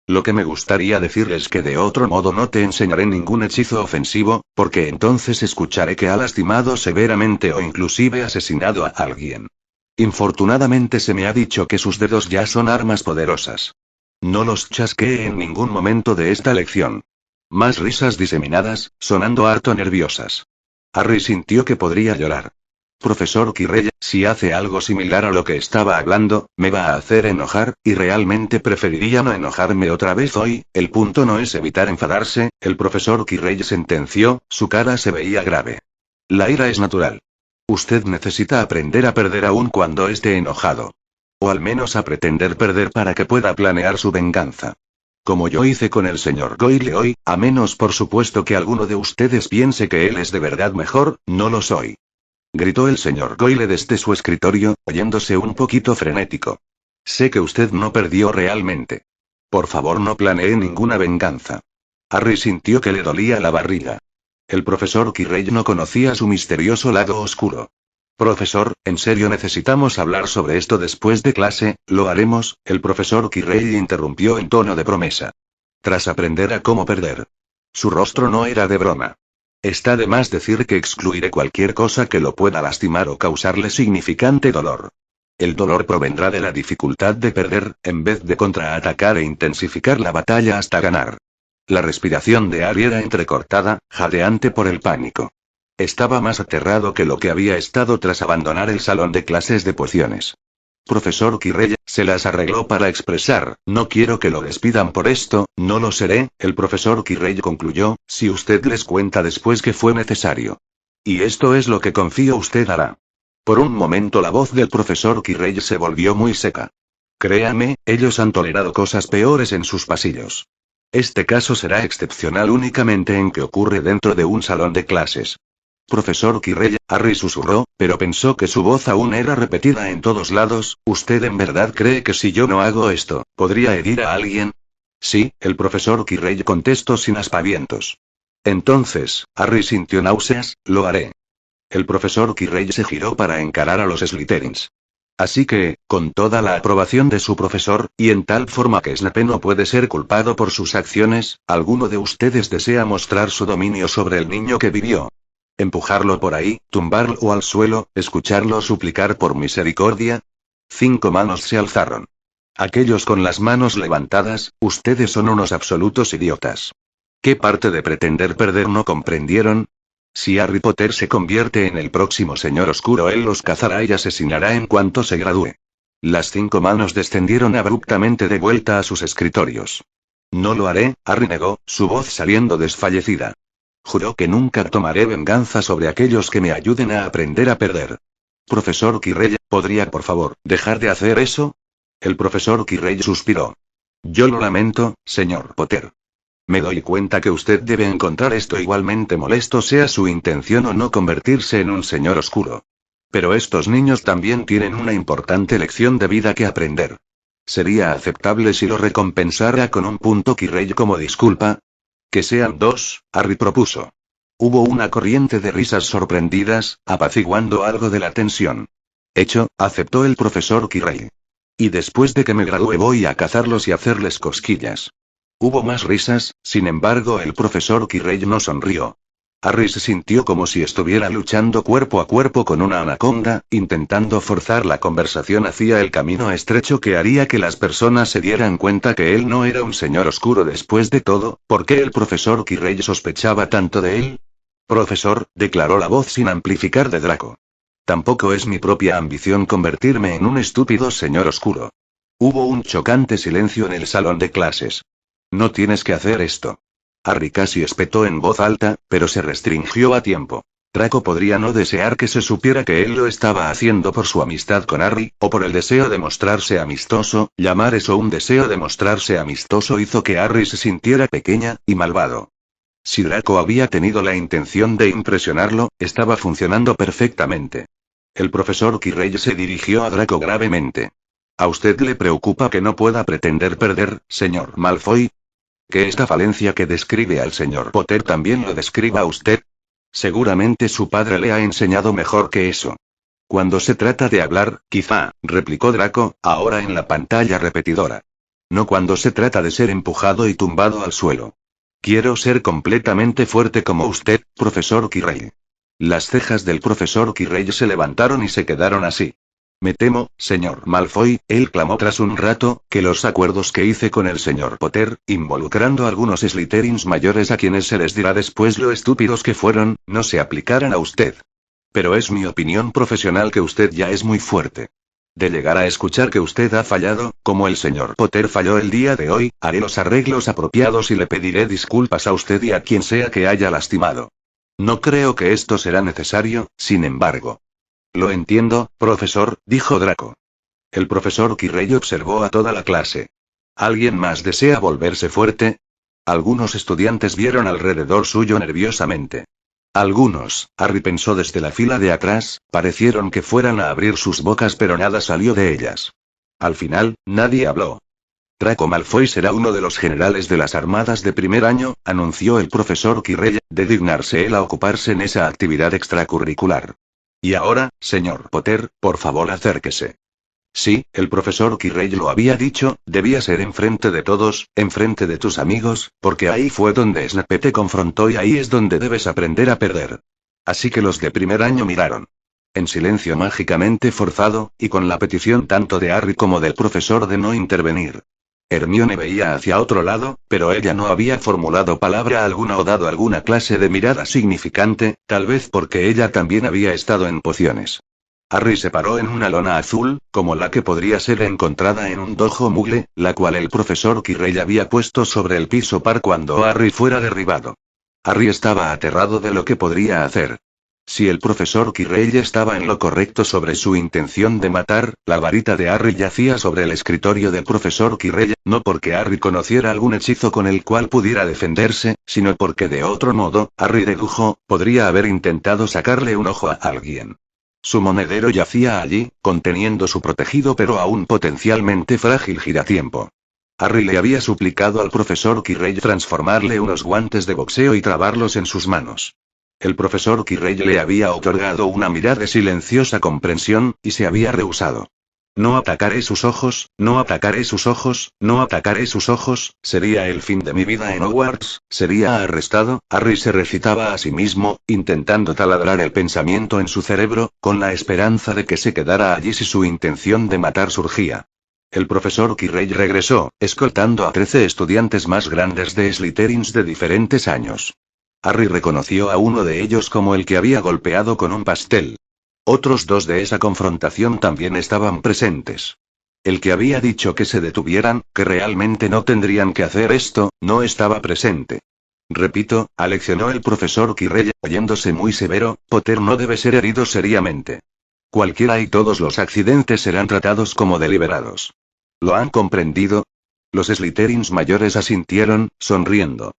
Lo que me gustaría decirle es que de otro modo no te enseñaré ningún hechizo ofensivo, porque entonces escucharé que ha lastimado severamente o inclusive asesinado a alguien. Infortunadamente se me ha dicho que sus dedos ya son armas poderosas. No los chasqueé en ningún momento de esta lección. Más risas diseminadas, sonando harto nerviosas. Harry sintió que podría llorar. Profesor Quirrell, si hace algo similar a lo que estaba hablando, me va a hacer enojar, y realmente preferiría no enojarme otra vez hoy. El punto no es evitar enfadarse, el profesor Quirrell sentenció, su cara se veía grave. La ira es natural. Usted necesita aprender a perder aún cuando esté enojado. O al menos a pretender perder para que pueda planear su venganza. Como yo hice con el señor Goyle hoy, a menos por supuesto que alguno de ustedes piense que él es de verdad mejor, no lo soy. Gritó el señor Goyle desde su escritorio, oyéndose un poquito frenético. Sé que usted no perdió realmente. Por favor, no planee ninguna venganza. Harry sintió que le dolía la barriga. El profesor Quirrell no conocía su misterioso lado oscuro. Profesor, en serio necesitamos hablar sobre esto después de clase, lo haremos, el profesor Quirrell interrumpió en tono de promesa. Tras aprender a cómo perder. Su rostro no era de broma. Está de más decir que excluiré cualquier cosa que lo pueda lastimar o causarle significante dolor. El dolor provendrá de la dificultad de perder, en vez de contraatacar e intensificar la batalla hasta ganar. La respiración de Harry era entrecortada, jadeante por el pánico. Estaba más aterrado que lo que había estado tras abandonar el salón de clases de pociones. Profesor Quirrell, se las arregló para expresar, no quiero que lo despidan por esto, no lo seré, el profesor Quirrell concluyó, si usted les cuenta después que fue necesario. Y esto es lo que confío usted hará. Por un momento la voz del profesor Quirrell se volvió muy seca. Créame, ellos han tolerado cosas peores en sus pasillos. Este caso será excepcional únicamente en que ocurre dentro de un salón de clases. Profesor Quirrell, Harry susurró, pero pensó que su voz aún era repetida en todos lados, ¿usted en verdad cree que si yo no hago esto, podría herir a alguien? Sí, el profesor Quirrell contestó sin aspavientos. Entonces, Harry sintió náuseas, lo haré. El profesor Quirrell se giró para encarar a los Slytherins. Así que, con toda la aprobación de su profesor, y en tal forma que Snape no puede ser culpado por sus acciones, ¿alguno de ustedes desea mostrar su dominio sobre el niño que vivió? ¿Empujarlo por ahí, tumbarlo al suelo, escucharlo suplicar por misericordia? 5 manos se alzaron. Aquellos con las manos levantadas, ustedes son unos absolutos idiotas. ¿Qué parte de pretender perder no comprendieron? Si Harry Potter se convierte en el próximo Señor Oscuro, él los cazará y asesinará en cuanto se gradúe. Las 5 manos descendieron abruptamente de vuelta a sus escritorios. No lo haré, Harry negó, su voz saliendo desfallecida. Juró que nunca tomaré venganza sobre aquellos que me ayuden a aprender a perder. Profesor Quirrell, ¿podría por favor dejar de hacer eso? El profesor Quirrell suspiró. Yo lo lamento, señor Potter. Me doy cuenta que usted debe encontrar esto igualmente molesto, sea su intención o no convertirse en un señor oscuro. Pero estos niños también tienen una importante lección de vida que aprender. ¿Sería aceptable si lo recompensara con un punto Quirrell como disculpa? Que sean 2, Harry propuso. Hubo una corriente de risas sorprendidas, apaciguando algo de la tensión. Hecho, aceptó el profesor Quirrell. Y después de que me gradúe voy a cazarlos y hacerles cosquillas. Hubo más risas, sin embargo el profesor Quirrell no sonrió. Harry se sintió como si estuviera luchando cuerpo a cuerpo con una anaconda, intentando forzar la conversación hacia el camino estrecho que haría que las personas se dieran cuenta que él no era un señor oscuro después de todo. ¿Por qué el profesor Quirrell sospechaba tanto de él? Profesor, declaró la voz sin amplificar de Draco. Tampoco es mi propia ambición convertirme en un estúpido señor oscuro. Hubo un chocante silencio en el salón de clases. No tienes que hacer esto. Harry casi espetó en voz alta, pero se restringió a tiempo. Draco podría no desear que se supiera que él lo estaba haciendo por su amistad con Harry, o por el deseo de mostrarse amistoso. Llamar eso un deseo de mostrarse amistoso hizo que Harry se sintiera pequeña y malvado. Si Draco había tenido la intención de impresionarlo, estaba funcionando perfectamente. El profesor Quirrell se dirigió a Draco gravemente. ¿A usted le preocupa que no pueda pretender perder, señor Malfoy? ¿Que esta falencia que describe al señor Potter también lo describa a usted? Seguramente su padre le ha enseñado mejor que eso. Cuando se trata de hablar, quizá, replicó Draco, ahora en la pantalla repetidora. No cuando se trata de ser empujado y tumbado al suelo. Quiero ser completamente fuerte como usted, profesor Quirrell. Las cejas del profesor Quirrell se levantaron y se quedaron así. Me temo, señor Malfoy, él clamó tras un rato, que los acuerdos que hice con el señor Potter, involucrando a algunos Slytherins mayores a quienes se les dirá después lo estúpidos que fueron, no se aplicaran a usted. Pero es mi opinión profesional que usted ya es muy fuerte. De llegar a escuchar que usted ha fallado, como el señor Potter falló el día de hoy, haré los arreglos apropiados y le pediré disculpas a usted y a quien sea que haya lastimado. No creo que esto será necesario, sin embargo. Lo entiendo, profesor, dijo Draco. El profesor Quirrell observó a toda la clase. ¿Alguien más desea volverse fuerte? Algunos estudiantes vieron alrededor suyo nerviosamente. Algunos, Harry pensó desde la fila de atrás, parecieron que fueran a abrir sus bocas pero nada salió de ellas. Al final, nadie habló. Draco Malfoy será uno de los generales de las armadas de primer año, anunció el profesor Quirrell, de dignarse él a ocuparse en esa actividad extracurricular. Y ahora, señor Potter, por favor acérquese. Sí, el profesor Quirrell lo había dicho, debía ser enfrente de todos, enfrente de tus amigos, porque ahí fue donde Snape te confrontó y ahí es donde debes aprender a perder. Así que los de primer año miraron. En silencio mágicamente forzado, y con la petición tanto de Harry como del profesor de no intervenir. Hermione veía hacia otro lado, pero ella no había formulado palabra alguna o dado alguna clase de mirada significante, tal vez porque ella también había estado en pociones. Harry se paró en una lona azul, como la que podría ser encontrada en un dojo Muggle, la cual el profesor Quirrell había puesto sobre el piso par cuando Harry fuera derribado. Harry estaba aterrado de lo que podría hacer. Si el profesor Quirrell estaba en lo correcto sobre su intención de matar, la varita de Harry yacía sobre el escritorio del profesor Quirrell, no porque Harry conociera algún hechizo con el cual pudiera defenderse, sino porque de otro modo, Harry dedujo, podría haber intentado sacarle un ojo a alguien. Su monedero yacía allí, conteniendo su protegido pero aún potencialmente frágil giratiempo. Harry le había suplicado al profesor Quirrell transformarle unos guantes de boxeo y trabarlos en sus manos. El profesor Quirrell le había otorgado una mirada de silenciosa comprensión, y se había rehusado. No atacaré sus ojos, no atacaré sus ojos, no atacaré sus ojos, sería el fin de mi vida en Hogwarts, sería arrestado. Harry se recitaba a sí mismo, intentando taladrar el pensamiento en su cerebro, con la esperanza de que se quedara allí si su intención de matar surgía. El profesor Quirrell regresó, escoltando a 13 estudiantes más grandes de Slytherins de diferentes años. Harry reconoció a uno de ellos como el que había golpeado con un pastel. Otros dos de esa confrontación también estaban presentes. El que había dicho que se detuvieran, que realmente no tendrían que hacer esto, no estaba presente. Repito, aleccionó el profesor Quirrell, oyéndose muy severo, Potter no debe ser herido seriamente. Cualquiera y todos los accidentes serán tratados como deliberados. ¿Lo han comprendido? Los Slytherins mayores asintieron, sonriendo.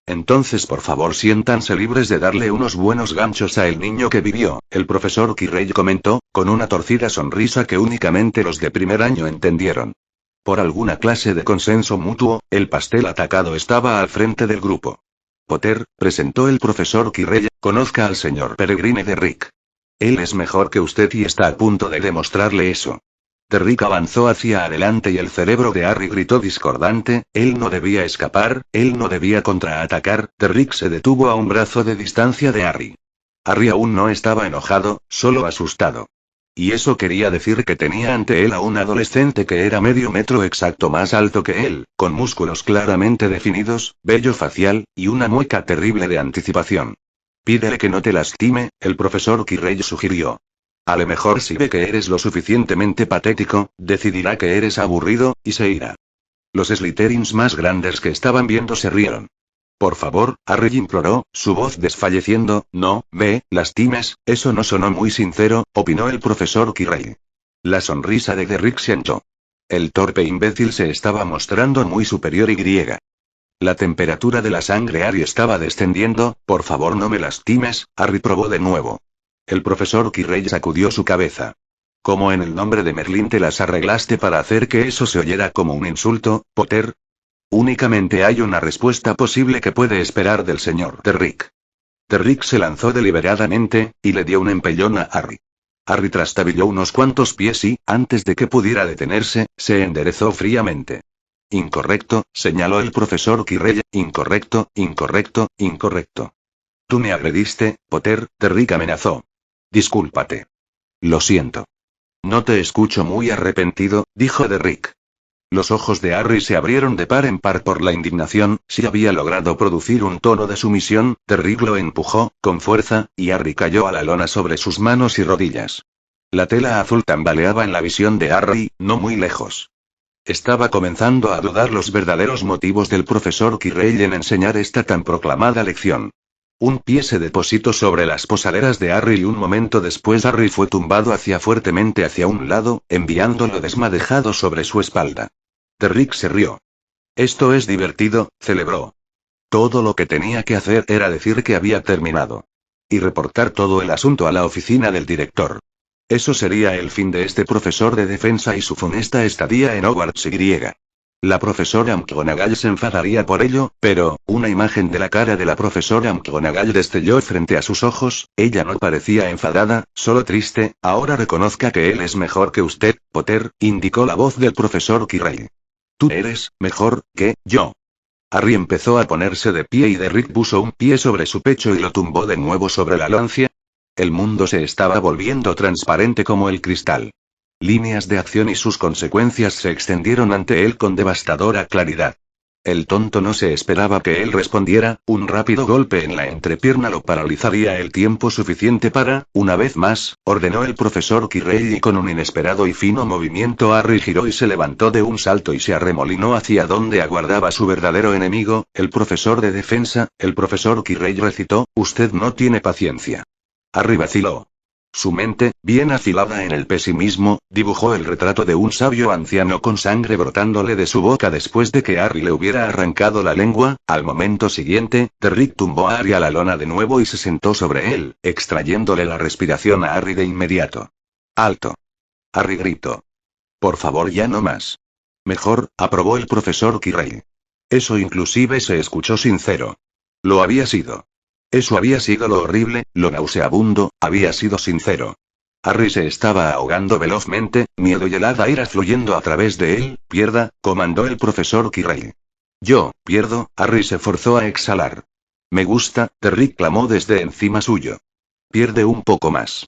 Entonces por favor siéntanse libres de darle unos buenos ganchos a el niño que vivió, el profesor Quirrell comentó, con una torcida sonrisa que únicamente los de primer año entendieron. Por alguna clase de consenso mutuo, el pastel atacado estaba al frente del grupo. Potter, presentó el profesor Quirrell, conozca al señor Peregrine Derrick. Él es mejor que usted y está a punto de demostrarle eso. Derrick avanzó hacia adelante y el cerebro de Harry gritó discordante, él no debía escapar, él no debía contraatacar. Derrick se detuvo a un brazo de distancia de Harry. Harry aún no estaba enojado, solo asustado. Y eso quería decir que tenía ante él a un adolescente que era medio metro exacto más alto que él, con músculos claramente definidos, vello facial, y una mueca terrible de anticipación. Pídele que no te lastime, el profesor Quirrell sugirió. A lo mejor si ve que eres lo suficientemente patético, decidirá que eres aburrido, y se irá. Los Slytherins más grandes que estaban viendo se rieron. Por favor, Harry imploró, su voz desfalleciendo, no, lastimes, eso no sonó muy sincero, opinó el profesor Quirrell. La sonrisa de Derrick se anchó. El torpe imbécil se estaba mostrando muy superior y. La temperatura de la sangre Harry estaba descendiendo, por favor no me lastimes, Harry probó de nuevo. El profesor Quirrell sacudió su cabeza. ¿Cómo en el nombre de Merlín te las arreglaste para hacer que eso se oyera como un insulto, Potter? Únicamente hay una respuesta posible que puede esperar del señor Derrick. Derrick se lanzó deliberadamente, y le dio un empellón a Harry. Harry trastabilló unos cuantos pies y, antes de que pudiera detenerse, se enderezó fríamente. Incorrecto, señaló el profesor Quirrell, incorrecto, incorrecto, incorrecto. Tú me agrediste, Potter, Derrick amenazó. Discúlpate. Lo siento. No te escucho muy arrepentido, dijo Derrick. Los ojos de Harry se abrieron de par en par por la indignación. Si había logrado producir un tono de sumisión, Derrick lo empujó, con fuerza, y Harry cayó a la lona sobre sus manos y rodillas. La tela azul tambaleaba en la visión de Harry, no muy lejos. Estaba comenzando a dudar los verdaderos motivos del profesor Quirrell en enseñar esta tan proclamada lección. Un pie se depositó sobre las posaderas de Harry y un momento después Harry fue tumbado fuertemente hacia un lado, enviándolo desmadejado sobre su espalda. Derrick se rió. Esto es divertido, celebró. Todo lo que tenía que hacer era decir que había terminado. Y reportar todo el asunto a la oficina del director. Eso sería el fin de este profesor de defensa y su funesta estadía en Hogwarts Y. La profesora McGonagall se enfadaría por ello, pero, una imagen de la cara de la profesora McGonagall destelló frente a sus ojos. Ella no parecía enfadada, solo triste. Ahora reconozca que él es mejor que usted, Potter, indicó la voz del profesor Quirrell. Tú eres mejor que yo. Harry empezó a ponerse de pie y Derrick puso un pie sobre su pecho y lo tumbó de nuevo sobre la lancia. El mundo se estaba volviendo transparente como el cristal. Líneas de acción y sus consecuencias se extendieron ante él con devastadora claridad. El tonto no se esperaba que él respondiera. Un rápido golpe en la entrepierna lo paralizaría el tiempo suficiente para, una vez más, ordenó el profesor Quirrell y con un inesperado y fino movimiento Harry giró y se levantó de un salto y se arremolinó hacia donde aguardaba su verdadero enemigo, el profesor de defensa. El profesor Quirrell recitó, «Usted no tiene paciencia». Harry vaciló. Su mente, bien afilada en el pesimismo, dibujó el retrato de un sabio anciano con sangre brotándole de su boca después de que Harry le hubiera arrancado la lengua. Al momento siguiente, Derrick tumbó a Harry a la lona de nuevo y se sentó sobre él, extrayéndole la respiración a Harry de inmediato. ¡Alto! Harry gritó. Por favor, ya no más. Mejor, aprobó el profesor Quirrell. Eso inclusive se escuchó sincero. Lo había sido. Eso había sido lo horrible, lo nauseabundo, había sido sincero. Harry se estaba ahogando velozmente, miedo y helada ira fluyendo a través de él. Pierda, comandó el profesor Quirrell. Yo, pierdo. Harry se forzó a exhalar. Me gusta, Derrick clamó desde encima suyo. Pierde un poco más.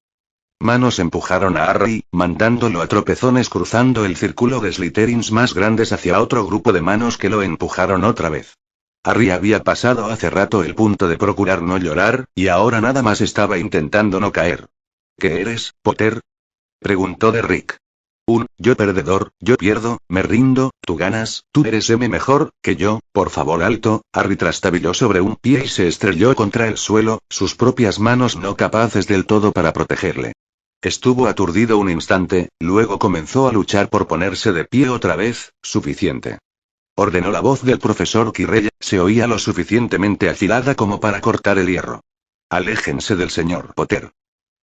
Manos empujaron a Harry, mandándolo a tropezones cruzando el círculo de Slytherins más grandes hacia otro grupo de manos que lo empujaron otra vez. Harry había pasado hace rato el punto de procurar no llorar, y ahora nada más estaba intentando no caer. ¿Qué eres, Potter? Preguntó Derrick. Yo perdedor, yo pierdo, me rindo, tú ganas, tú eres mejor que yo, por favor alto. Harry trastabilló sobre un pie y se estrelló contra el suelo, sus propias manos no capaces del todo para protegerle. Estuvo aturdido un instante, luego comenzó a luchar por ponerse de pie otra vez. Suficiente. Ordenó la voz del profesor Quirrell, se oía lo suficientemente afilada como para cortar el hierro. Aléjense del señor Potter.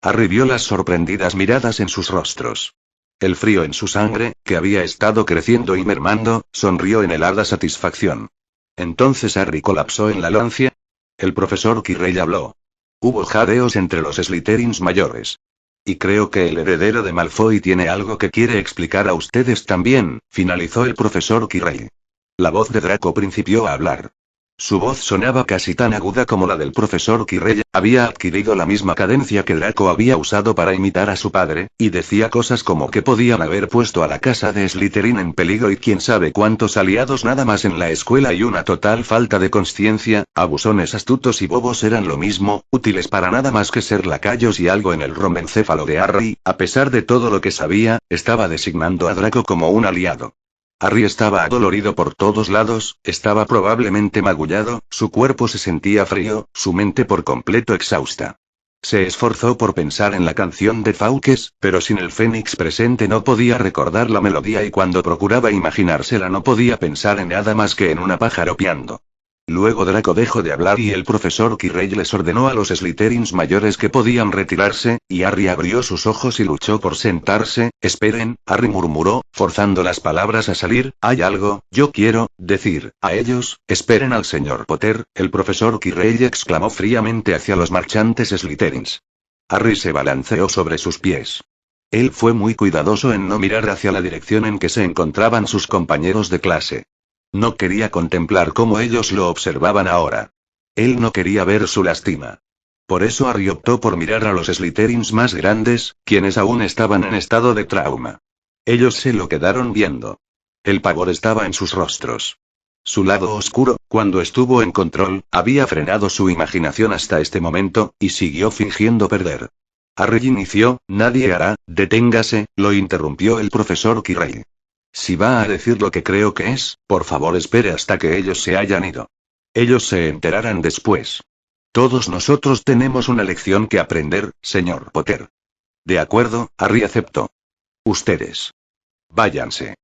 Harry vio las sorprendidas miradas en sus rostros. El frío en su sangre, que había estado creciendo y mermando, sonrió en helada satisfacción. Entonces Harry colapsó en la lancia. El profesor Quirrell habló. Hubo jadeos entre los Slytherins mayores. Y creo que el heredero de Malfoy tiene algo que quiere explicar a ustedes también, finalizó el profesor Quirrell. La voz de Draco principió a hablar. Su voz sonaba casi tan aguda como la del profesor Quirrell, había adquirido la misma cadencia que Draco había usado para imitar a su padre, y decía cosas como que podían haber puesto a la casa de Slytherin en peligro y quién sabe cuántos aliados nada más en la escuela y una total falta de conciencia. Abusones astutos y bobos eran lo mismo, útiles para nada más que ser lacayos y algo en el romencéfalo de Harry. A pesar de todo lo que sabía, estaba designando a Draco como un aliado. Harry estaba adolorido por todos lados, estaba probablemente magullado, su cuerpo se sentía frío, su mente por completo exhausta. Se esforzó por pensar en la canción de Fawkes, pero sin el Fénix presente no podía recordar la melodía y cuando procuraba imaginársela no podía pensar en nada más que en una pájaro piando. Luego Draco dejó de hablar y el profesor Quirrell les ordenó a los Slytherins mayores que podían retirarse, y Harry abrió sus ojos y luchó por sentarse. Esperen, Harry murmuró, forzando las palabras a salir, hay algo, yo quiero decir a ellos, esperen al señor Potter. El profesor Quirrell exclamó fríamente hacia los marchantes Slytherins. Harry se balanceó sobre sus pies. Él fue muy cuidadoso en no mirar hacia la dirección en que se encontraban sus compañeros de clase. No quería contemplar cómo ellos lo observaban ahora. Él no quería ver su lástima. Por eso Harry optó por mirar a los Slytherins más grandes, quienes aún estaban en estado de trauma. Ellos se lo quedaron viendo. El pavor estaba en sus rostros. Su lado oscuro, cuando estuvo en control, había frenado su imaginación hasta este momento, y siguió fingiendo perder. Harry inició, nadie hará, deténgase, lo interrumpió el profesor Quirrell. Si va a decir lo que creo que es, por favor espere hasta que ellos se hayan ido. Ellos se enterarán después. Todos nosotros tenemos una lección que aprender, señor Potter. De acuerdo, Harry aceptó. Ustedes. Váyanse.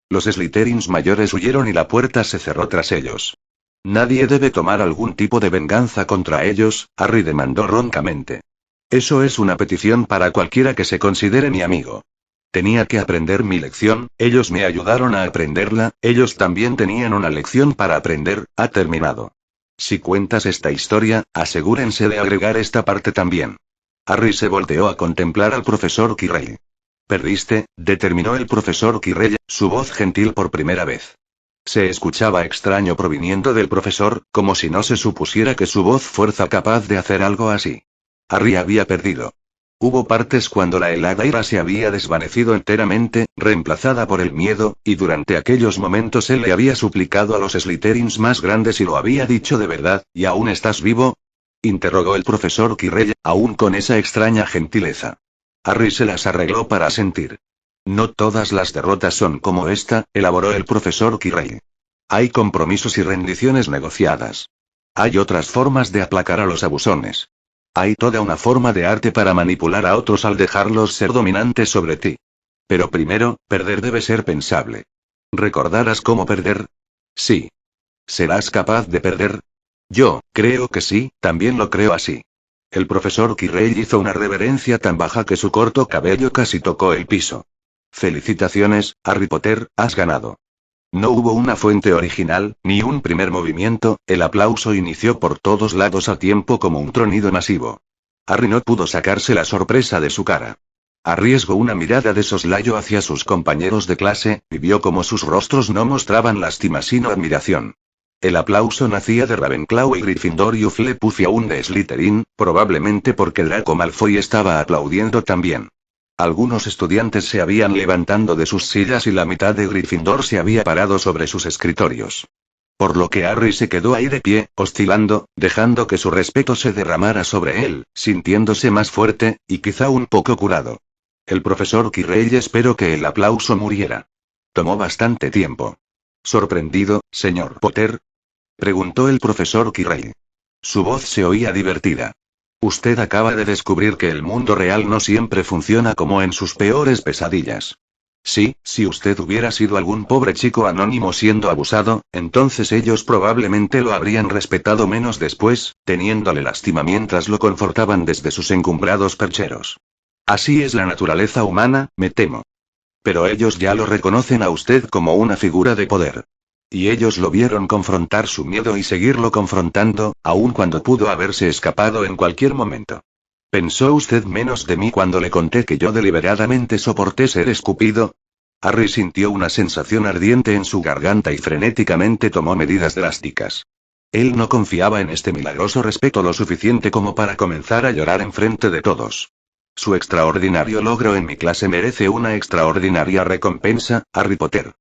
Los Slytherins mayores huyeron y la puerta se cerró tras ellos. Nadie debe tomar algún tipo de venganza contra ellos, Harry demandó roncamente. Eso es una petición para cualquiera que se considere mi amigo. Tenía que aprender mi lección, ellos me ayudaron a aprenderla, ellos también tenían una lección para aprender, ha terminado. Si cuentas esta historia, asegúrense de agregar esta parte también. Harry se volteó a contemplar al profesor Quirrell. Perdiste, determinó el profesor Quirrell, su voz gentil por primera vez. Se escuchaba extraño proviniendo del profesor, como si no se supusiera que su voz fuera capaz de hacer algo así. Harry había perdido. Hubo partes cuando la helada ira se había desvanecido enteramente, reemplazada por el miedo, y durante aquellos momentos él le había suplicado a los Slytherins más grandes y lo había dicho de verdad, ¿y aún estás vivo? Interrogó el profesor Quirrell, aún con esa extraña gentileza. Harry se las arregló para sentir. No todas las derrotas son como esta, elaboró el profesor Quirrell. Hay compromisos y rendiciones negociadas. Hay otras formas de aplacar a los abusones. Hay toda una forma de arte para manipular a otros al dejarlos ser dominantes sobre ti. Pero primero, perder debe ser pensable. ¿Recordarás cómo perder? Sí. ¿Serás capaz de perder? Yo, creo que sí, también lo creo así. El profesor Quirrell hizo una reverencia tan baja que su corto cabello casi tocó el piso. Felicitaciones, Harry Potter, has ganado. No hubo una fuente original, ni un primer movimiento, el aplauso inició por todos lados a tiempo como un tronido masivo. Harry no pudo sacarse la sorpresa de su cara. Arriesgó una mirada de soslayo hacia sus compañeros de clase, y vio como sus rostros no mostraban lástima sino admiración. El aplauso nacía de Ravenclaw y Gryffindor y Hufflepuff y aún de Slytherin, probablemente porque Draco Malfoy estaba aplaudiendo también. Algunos estudiantes se habían levantado de sus sillas y la mitad de Gryffindor se había parado sobre sus escritorios. Por lo que Harry se quedó ahí de pie, oscilando, dejando que su respeto se derramara sobre él, sintiéndose más fuerte, y quizá un poco curado. El profesor Quirrell esperó que el aplauso muriera. Tomó bastante tiempo. ¿Sorprendido, señor Potter? Preguntó el profesor Quirrell. Su voz se oía divertida. Usted acaba de descubrir que el mundo real no siempre funciona como en sus peores pesadillas. Sí, si usted hubiera sido algún pobre chico anónimo siendo abusado, entonces ellos probablemente lo habrían respetado menos después, teniéndole lástima mientras lo confortaban desde sus encumbrados percheros. Así es la naturaleza humana, me temo. Pero ellos ya lo reconocen a usted como una figura de poder. Y ellos lo vieron confrontar su miedo y seguirlo confrontando, aun cuando pudo haberse escapado en cualquier momento. ¿Pensó usted menos de mí cuando le conté que yo deliberadamente soporté ser escupido? Harry sintió una sensación ardiente en su garganta y frenéticamente tomó medidas drásticas. Él no confiaba en este milagroso respeto lo suficiente como para comenzar a llorar enfrente de todos. Su extraordinario logro en mi clase merece una extraordinaria recompensa, Harry Potter.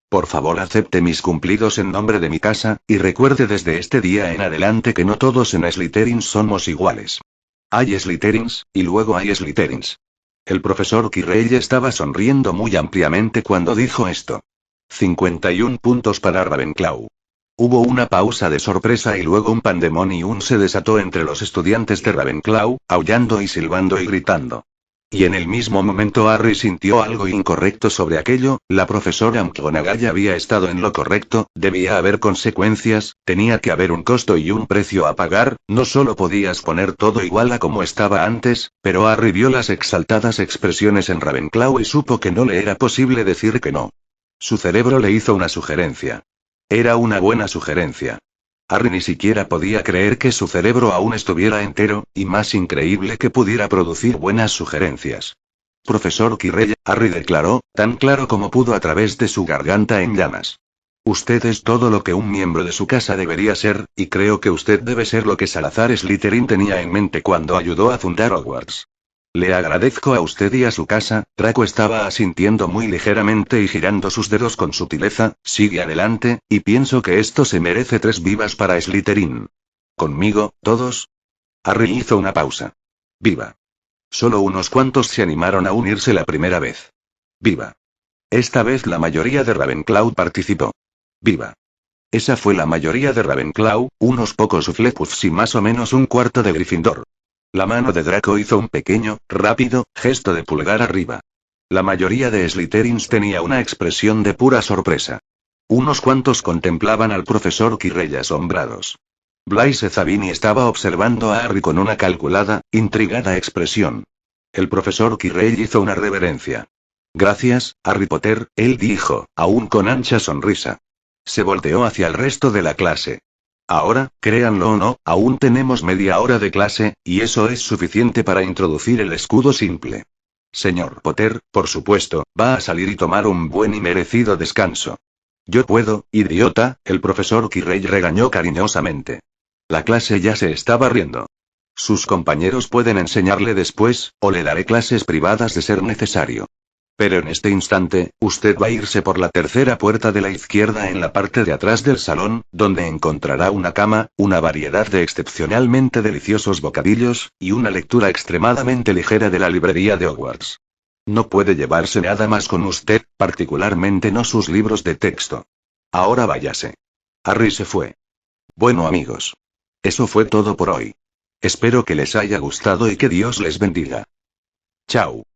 Por favor acepte mis cumplidos en nombre de mi casa, y recuerde desde este día en adelante que no todos en Slytherin somos iguales. Hay Slytherins, y luego hay Slytherins. El profesor Quirrell estaba sonriendo muy ampliamente cuando dijo esto. 51 puntos para Ravenclaw. Hubo una pausa de sorpresa y luego un pandemonium se desató entre los estudiantes de Ravenclaw, aullando y silbando y gritando. Y en el mismo momento Harry sintió algo incorrecto sobre aquello, la profesora McGonagall había estado en lo correcto, debía haber consecuencias, tenía que haber un costo y un precio a pagar, no solo podías poner todo igual a como estaba antes, pero Harry vio las exaltadas expresiones en Ravenclaw y supo que no le era posible decir que no. Su cerebro le hizo una sugerencia. Era una buena sugerencia. Harry ni siquiera podía creer que su cerebro aún estuviera entero, y más increíble que pudiera producir buenas sugerencias. Profesor Quirrell, Harry declaró, tan claro como pudo a través de su garganta en llamas. Usted es todo lo que un miembro de su casa debería ser, y creo que usted debe ser lo que Salazar Slytherin tenía en mente cuando ayudó a fundar Hogwarts. Le agradezco a usted y a su casa. Draco estaba asintiendo muy ligeramente y girando sus dedos con sutileza. Sigue adelante, y pienso que esto se merece 3 vivas para Slytherin. ¿Conmigo, todos? Harry hizo una pausa. Viva. Solo unos cuantos se animaron a unirse la primera vez. Viva. Esta vez la mayoría de Ravenclaw participó. Viva. Esa fue la mayoría de Ravenclaw, unos pocos Hufflepuffs y más o menos un cuarto de Gryffindor. La mano de Draco hizo un pequeño, rápido, gesto de pulgar arriba. La mayoría de Slytherins tenía una expresión de pura sorpresa. Unos cuantos contemplaban al profesor Quirrell asombrados. Blaise Zabini estaba observando a Harry con una calculada, intrigada expresión. El profesor Quirrell hizo una reverencia. Gracias, Harry Potter, él dijo, aún con ancha sonrisa. Se volteó hacia el resto de la clase. Ahora, créanlo o no, aún tenemos media hora de clase, y eso es suficiente para introducir el escudo simple. Señor Potter, por supuesto, va a salir y tomar un buen y merecido descanso. Yo puedo, idiota, el profesor Quirrell regañó cariñosamente. La clase ya se estaba riendo. Sus compañeros pueden enseñarle después, o le daré clases privadas de ser necesario. Pero en este instante, usted va a irse por la tercera puerta de la izquierda en la parte de atrás del salón, donde encontrará una cama, una variedad de excepcionalmente deliciosos bocadillos, y una lectura extremadamente ligera de la librería de Hogwarts. No puede llevarse nada más con usted, particularmente no sus libros de texto. Ahora váyase. Harry se fue. Bueno amigos. Eso fue todo por hoy. Espero que les haya gustado y que Dios les bendiga. Chao.